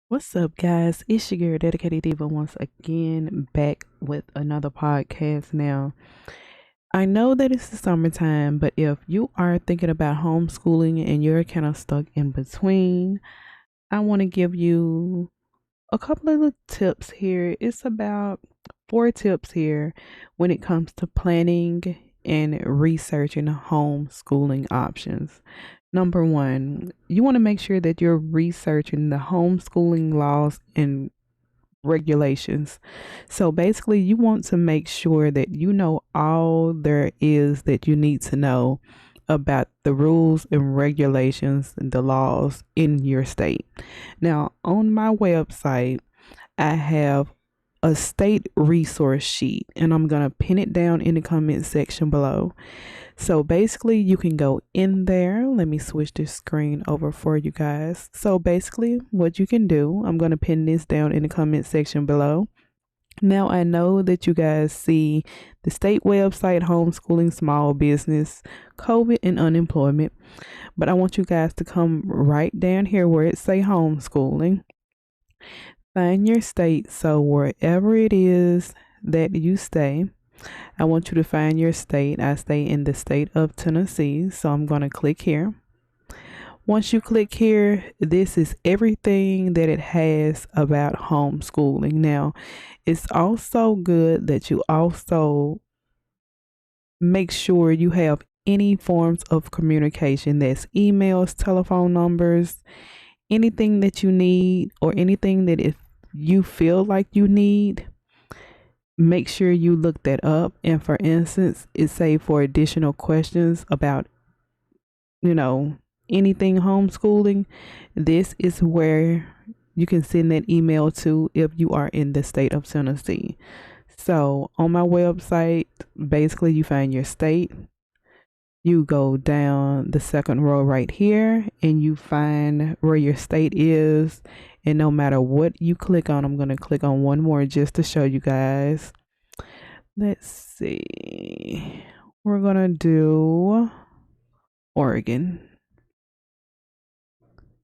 What's up, guys? It's your girl, Dedicated Diva, once again back with another podcast. Now, I know that it's the summertime, but if you are thinking about homeschooling and you're kind of stuck in between, I want to give you a couple of little tips here. It's about 4 tips here when it comes to planning and researching homeschooling options. Number one, you want to make sure that you're researching the homeschooling laws and regulations. So basically, you want to make sure that you know all there is that you need to know about the rules and regulations and the laws in your state. Now, on my website, I have a state resource sheet and I'm going to pin it down in the comment section below. So basically, you can go in there. Let me switch this screen over for you guys. So basically, what you can do, I'm going to pin this down in the comment section below. Now, I know that you guys see the state website, homeschooling, small business, COVID, and unemployment, but I want you guys to come right down here where it say homeschooling. Find your state. So wherever it is that you stay, I want you to find your state. I stay in the state of Tennessee, so I'm going to click here. Once you click here, this is everything that it has about homeschooling. Now, it's also good that you also make sure you have any forms of communication. That's emails, telephone numbers, anything that you need, or anything that if you feel like you need, make sure you look that up. And for instance, it say for additional questions about, you know, anything homeschooling, this is where you can send that email to if you are in the state of Tennessee. So on my website, basically you find your state, you go down the second row right here and you find where your state is. And no matter what you click on, I'm going to click on one more just to show you guys. Let's see. We're going to do Oregon.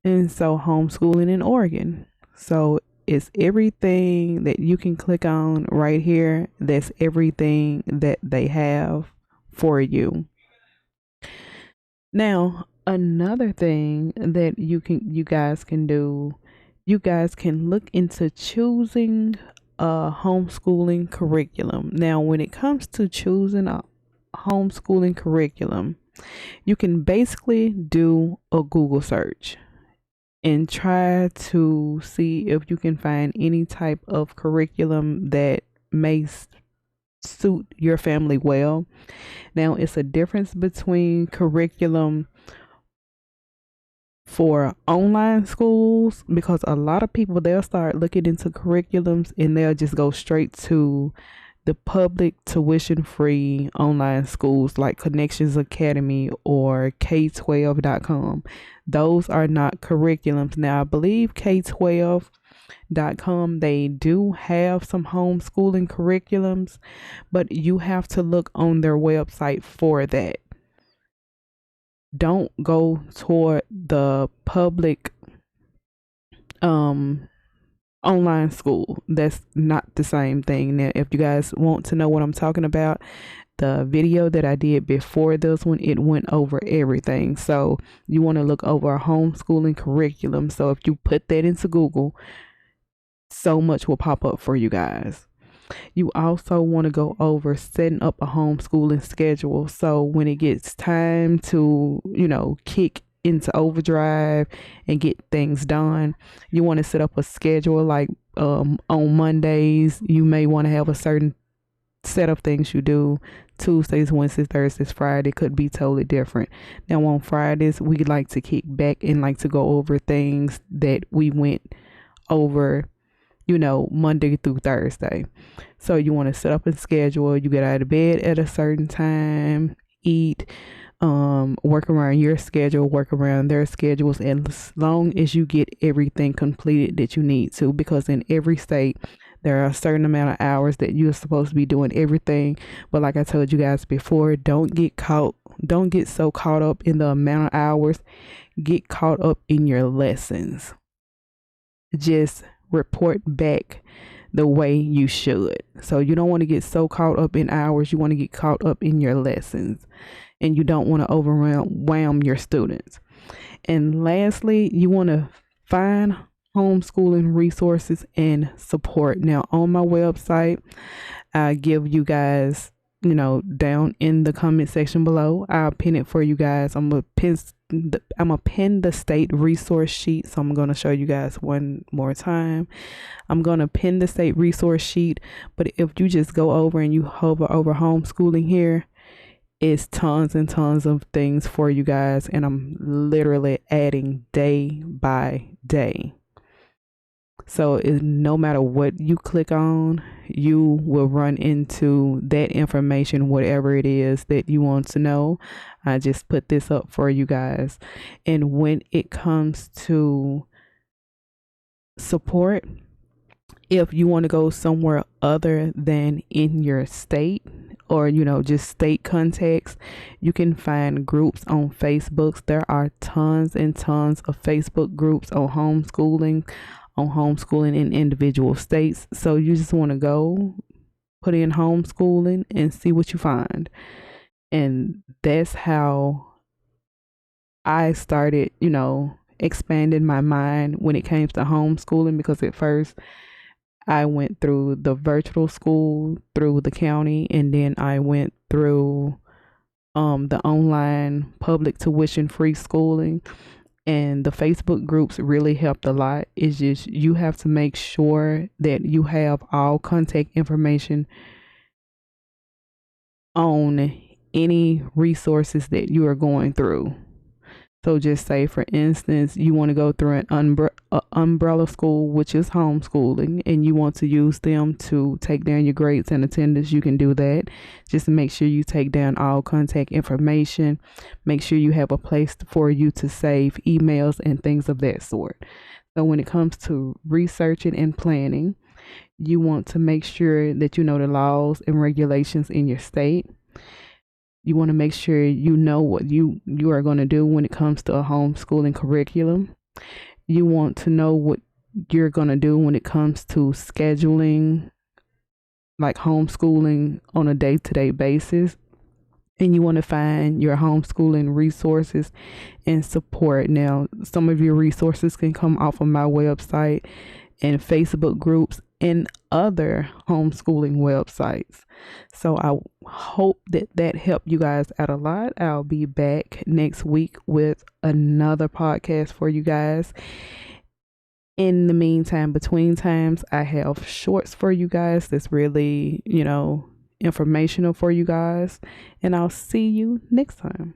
And so homeschooling in Oregon. So it's everything that you can click on right here. That's everything that they have for you. Now, another thing that you guys can do, you guys can look into choosing a homeschooling curriculum. Now, when it comes to choosing a homeschooling curriculum, you can basically do a Google search and try to see if you can find any type of curriculum that may suit your family well. Now, it's a difference between curriculum for online schools because a lot of people they'll start looking into curriculums and they'll just go straight to the public tuition free online schools like Connections Academy or K12.com. Those are not curriculums. Now, I believe K12.com, they do have some homeschooling curriculums, but you have to look on their website for that. Don't go toward the public online school. That's not the same thing. Now, if you guys want to know what I'm talking about, the video that I did before this one, it went over everything. So you want to look over a homeschooling curriculum. So if you put that into Google, so much will pop up for you guys. You also want to go over setting up a homeschooling schedule. So when it gets time to, kick into overdrive and get things done, you want to set up a schedule like on Mondays, you may want to have a certain set of things you do. Tuesdays, Wednesdays, Thursdays, Friday could be totally different. Now on Fridays, we like to kick back and like to go over things that we went over Monday through Thursday. So you want to set up a schedule. You get out of bed at a certain time, eat, work around your schedule, work around their schedules, and as long as you get everything completed that you need to, because in every state there are a certain amount of hours that you're supposed to be doing everything. But like I told you guys before, don't get so caught up in the amount of hours. Get caught up in your lessons. just report back the way you should. So you don't want to get so caught up in hours. You want to get caught up in your lessons, and you don't want to overwhelm your students. And lastly, you want to find homeschooling resources and support. Now, on my website, I give you guys, down in the comment section below, I'll pin it for you guys. I'm gonna pin the state resource sheet. So I'm gonna show you guys one more time. I'm gonna pin the state resource sheet. But if you just go over and you hover over homeschooling here, it's tons and tons of things for you guys, and I'm literally adding day by day. So no matter what you click on, you will run into that information, whatever it is that you want to know. I just put this up for you guys. And when it comes to support, if you want to go somewhere other than in your state, or just state context, you can find groups on Facebook. There are tons and tons of Facebook groups on homeschooling in individual states. So you just want to go put in homeschooling and see what you find. And that's how I started, expanding my mind when it came to homeschooling, because at first I went through the virtual school through the county, and then I went through the online public tuition free schooling. And the Facebook groups really helped a lot. It's just you have to make sure that you have all contact information on any resources that you are going through. So just say, for instance, you want to go through an umbrella school, which is homeschooling, and you want to use them to take down your grades and attendance, you can do that. Just make sure you take down all contact information. Make sure you have a place for you to save emails and things of that sort. So when it comes to researching and planning, you want to make sure that you know the laws and regulations in your state. You want to make sure you know what you are going to do when it comes to a homeschooling curriculum. You want to know what you're going to do when it comes to scheduling, like homeschooling on a day-to-day basis. And you want to find your homeschooling resources and support. Now, some of your resources can come off of my website and Facebook groups and other homeschooling websites. So I hope that helped you guys out a lot. I'll be back next week with another podcast for you guys. In the meantime, between times, I have shorts for you guys that's really, informational for you guys. And I'll see you next time.